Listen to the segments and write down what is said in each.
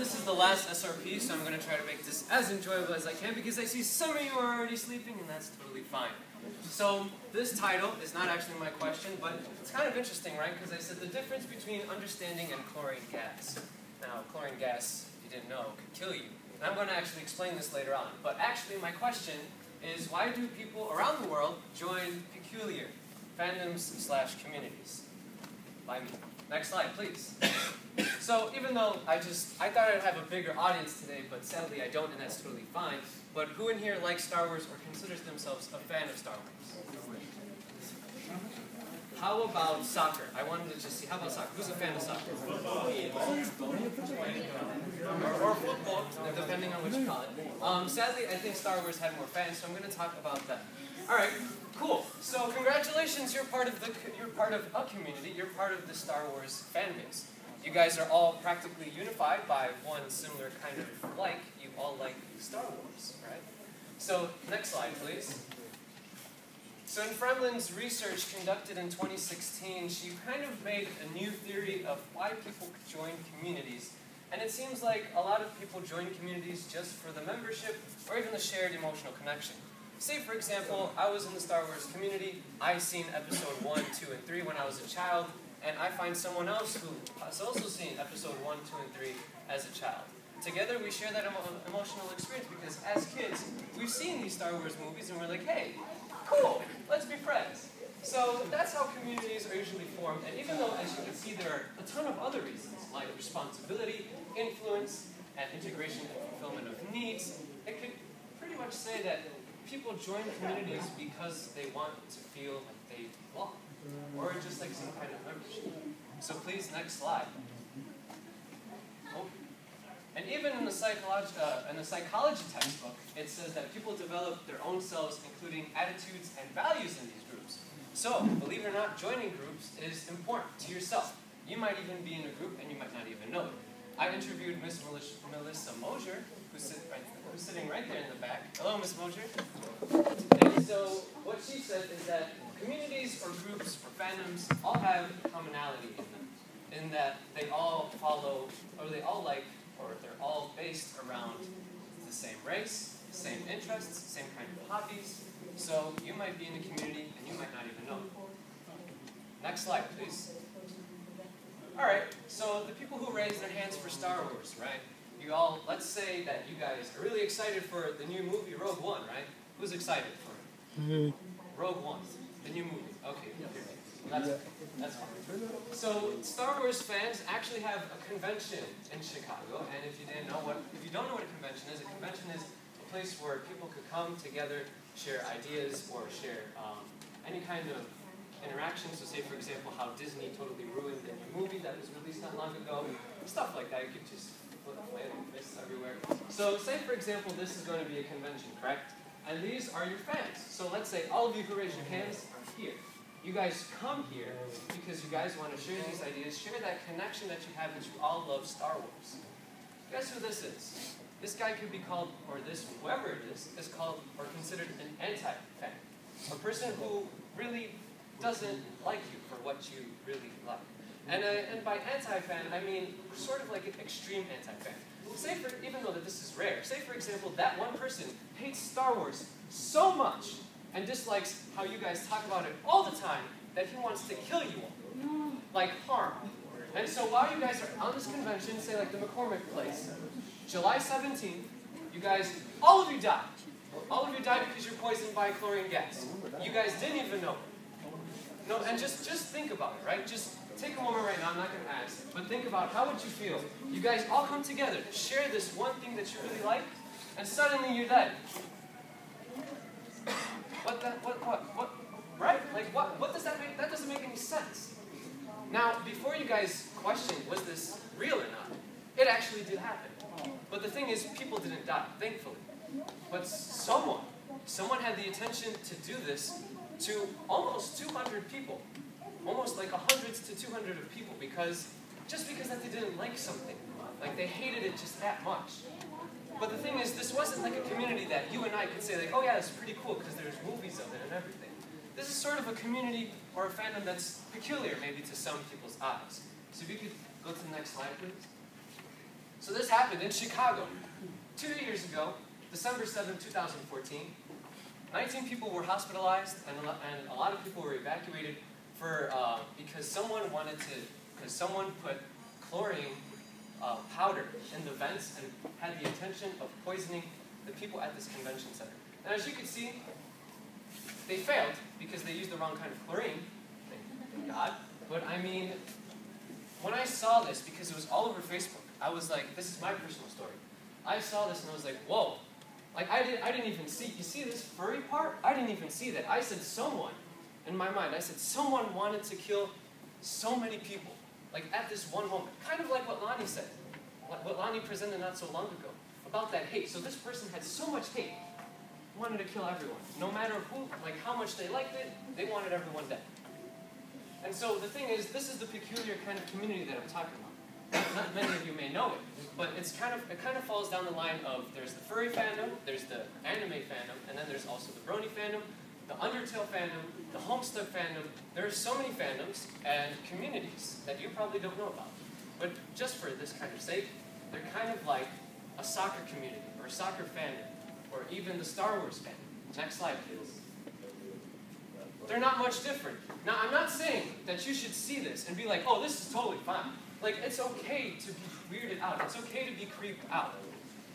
this is the last SRP, so I'm going to try to make this as enjoyable as I can because I see some of you are already sleeping, and that's totally fine. So this title is not actually my question, but it's kind of interesting, right? Because I said the difference between understanding and chlorine gas. Now, chlorine gas, if you didn't know, could kill you. And I'm going to actually explain this later on. But actually, my question is, why do people around the world join peculiar fandoms/communities? By me. Next slide, please. So even though I thought I'd have a bigger audience today, but sadly I don't, and that's totally fine. But who in here likes Star Wars or considers themselves a fan of Star Wars? How about soccer? I wanted to just see, how about soccer? Who's a fan of soccer? Or football, depending on what you call it. Sadly, I think Star Wars had more fans, so I'm going to talk about that. Alright, cool. So congratulations, you're part of a community, you're part of the Star Wars fan base. You guys are all practically unified by one similar kind of like. You all like Star Wars, right? So, next slide, please. So in Fremlin's research conducted in 2016, she kind of made a new theory of why people join communities. And it seems like a lot of people join communities just for the membership or even the shared emotional connection. Say, for example, I was in the Star Wars community. I seen episode 1, 2, and 3 when I was a child. And I find someone else who has also seen episode 1, 2, and 3 as a child. Together, we share that emotional experience because as kids, we've seen these Star Wars movies and we're like, hey, cool, let's be friends. So that's how communities are usually formed. And even though, as you can see, there are a ton of other reasons, like responsibility, influence, and integration and fulfillment of needs, it could pretty much say that people join communities because they want to feel like they belong, or just like some kind of membership. So please, next slide. Oh. And even in the psychology textbook, it says that people develop their own selves, including attitudes and values in these groups. So, believe it or not, joining groups is important to yourself. You might even be in a group and you might not even know it. I interviewed Miss Melissa Mosier, who's sitting right there in the back. Hello, Miss Mosier. And so, what she said is that communities or groups or fandoms all have commonality in them, in that they all follow, or they all like, or they're all based around the same race, same interests, same kind of hobbies. So you might be in a community and you might not even know. Next slide, please. Alright, so the people who raised their hands for Star Wars, right? You all, let's say that you guys are really excited for the new movie, Rogue One, right? Who's excited for it? Rogue One, the new movie. Okay, that's fine. So Star Wars fans actually have a convention in Chicago, and if you don't know what a convention is a place where people could come together, share ideas, or share any kind of interaction. So say, for example, how Disney totally ruined the new movie that was released not long ago. Stuff like that. You could just flail fists everywhere. So say, for example, this is going to be a convention, correct? And these are your fans. So let's say all of you who raise your hands are here. You guys come here because you guys want to share these ideas, share that connection that you have that you all love Star Wars. Guess who this is? This guy could be called, or this, whoever it is called or considered an anti-fan. A person who really doesn't like you for what you really like. And by anti-fan, I mean sort of like an extreme anti-fan. Say even though that this is rare, say for example that one person hates Star Wars so much and dislikes how you guys talk about it all the time that he wants to kill you all. Like harm. And so while you guys are on this convention, say like the McCormick place, July 17th, you guys, all of you died. All of you died because you're poisoned by chlorine gas. You guys didn't even know it. No, and just think about it, right? Just take a moment right now, I'm not going to ask, but think about how would you feel? You guys all come together, share this one thing that you really like, and suddenly you're dead. Right? Like, what does that make? That doesn't make any sense. Now, before you guys question, was this real or not? It actually did happen. But the thing is, people didn't die, thankfully. But someone had the intention to do this to almost 200 people. Almost like 100 to 200 of people, just because that they didn't like something. Like, they hated it just that much. But the thing is, this wasn't like a community that you and I could say, like, oh yeah, it's pretty cool because there's movies of it and everything. This is sort of a community or a fandom that's peculiar maybe to some people's eyes. So if you could go to the next slide, please. So this happened in Chicago. 2 years ago, December 7, 2014, 19 people were hospitalized and a lot of people were evacuated because someone put chlorine powder in the vents and had the intention of poisoning the people at this convention center. And as you can see, they failed because they used the wrong kind of chlorine, thank God. But I mean, when I saw this, because it was all over Facebook, I was like, this is my personal story. I saw this and I was like, whoa. Like I didn't even see, you see this furry part? I didn't even see that. I said someone, in my mind, I said someone wanted to kill so many people. Like at this one moment. Kind of like what Lonnie said. What Lonnie presented not so long ago. About that hate. So this person had so much hate. Wanted to kill everyone. No matter who, like how much they liked it, they wanted everyone dead. And so the thing is, this is the peculiar kind of community that I'm talking about. Not many of you may know it, but it kind of falls down the line of there's the furry fandom, there's the anime fandom, and then there's also the brony fandom, the Undertale fandom, the Homestuck fandom. There are so many fandoms and communities that you probably don't know about. But just for this kind of sake, they're kind of like a soccer community, or a soccer fandom, or even the Star Wars fandom. Next slide, please. They're not much different. Now, I'm not saying that you should see this and be like, oh, this is totally fine. Like, it's okay to be weirded out. It's okay to be creeped out.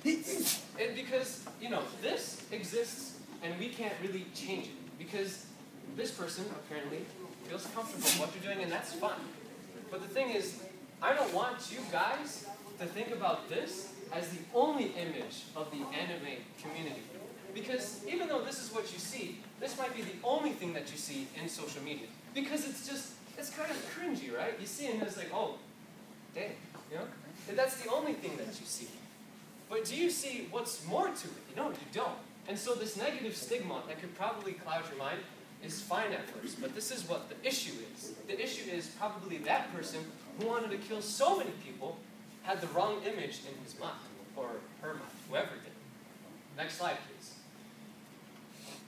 Because, you know, this exists and we can't really change it. Because this person, apparently, feels comfortable with what you're doing and that's fine. But the thing is, I don't want you guys to think about this as the only image of the anime community. Because even though this is what you see, this might be the only thing that you see in social media. Because it's kind of cringy, right? You see it and it's like, oh, dang, you know? And that's the only thing that you see. But do you see what's more to it? No, you don't. And so this negative stigma that could probably cloud your mind is fine at first. But this is what the issue is. The issue is probably that person who wanted to kill so many people had the wrong image in his mind, or her mind, whoever did. Next slide, please.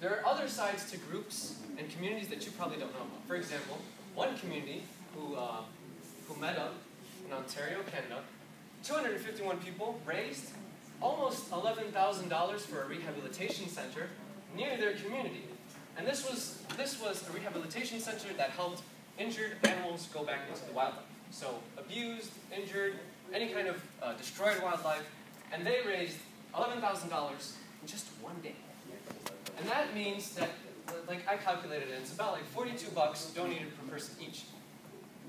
There are other sides to groups and communities that you probably don't know about. For example, one community who met up in Ontario, Canada, 251 people raised almost $11,000 for a rehabilitation center near their community. And this was a rehabilitation center that helped injured animals go back into the wildlife. So abused, injured, any kind of destroyed wildlife, and they raised $11,000 in just one day. And that means that, like I calculated it, it's about like 42 bucks donated per person each.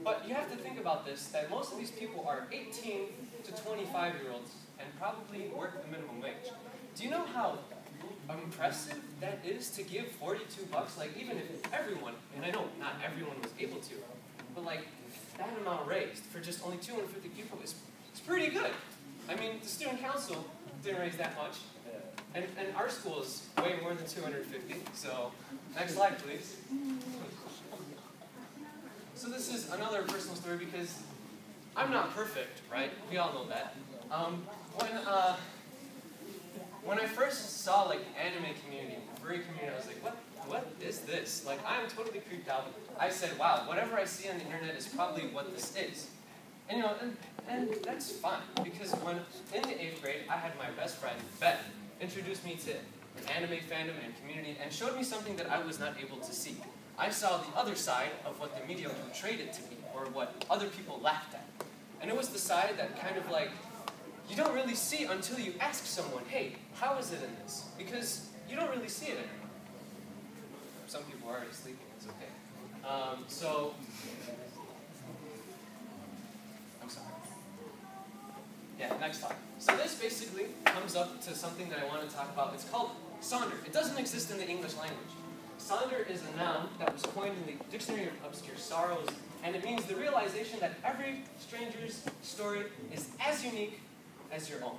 But you have to think about this, that most of these people are 18 to 25-year-olds and probably work the minimum wage. Do you know how impressive that is to give 42 bucks? Like even if everyone, and I know not everyone was able to, but like that amount raised for just only 250 people is pretty good. I mean, the student council didn't raise that much. And our school is way more than 250, so next slide, please. So this is another personal story because I'm not perfect, right? We all know that. When I first saw like the anime community, the furry community, I was like, what is this? Like, I'm totally creeped out. I said, wow, whatever I see on the internet is probably what this is. And you know, and that's fine, because when in the 8th grade, I had my best friend, Ben, introduced me to anime fandom and community and showed me something that I was not able to see. I saw the other side of what the media portrayed it to be, or what other people laughed at. And it was the side that kind of like, you don't really see until you ask someone, hey, how is it in this? Because you don't really see it anymore. Some people are already sleeping, it's okay. I'm sorry. Yeah, next slide. So this basically comes up to something that I want to talk about. It's called sonder. It doesn't exist in the English language. Sonder is a noun that was coined in the Dictionary of Obscure Sorrows, and it means the realization that every stranger's story is as unique as your own.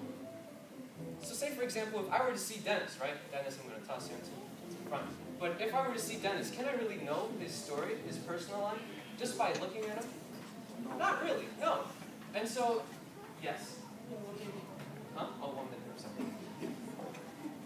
So say, for example, if I were to see Dennis, right? Dennis, I'm going to toss you into the front. But if I were to see Dennis, can I really know his story, his personal life, just by looking at him? Not really, no. And so, yes. Huh? Oh, 1 minute or something.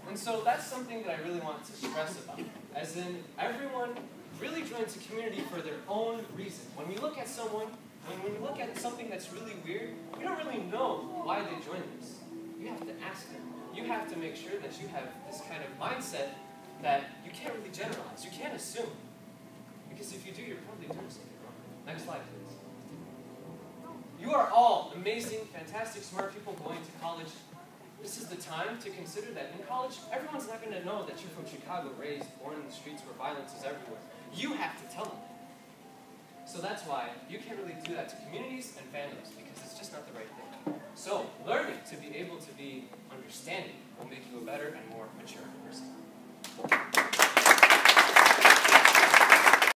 And so that's something that I really want to stress about. As in, everyone really joins a community for their own reason. When we look at someone, when you look at something that's really weird, you don't really know why they joined this. You have to ask them. You have to make sure that you have this kind of mindset that you can't really generalize. You can't assume. Because if you do, you're probably doing something wrong. Next slide, please. You are all amazing, fantastic, smart people going to college. This is the time to consider that in college, everyone's not going to know that you're from Chicago, raised, born in the streets where violence is everywhere. You have to tell them that. So that's why you can't really do that to communities and fandoms, because it's just not the right thing. So learning to be able to be understanding will make you a better and more mature person.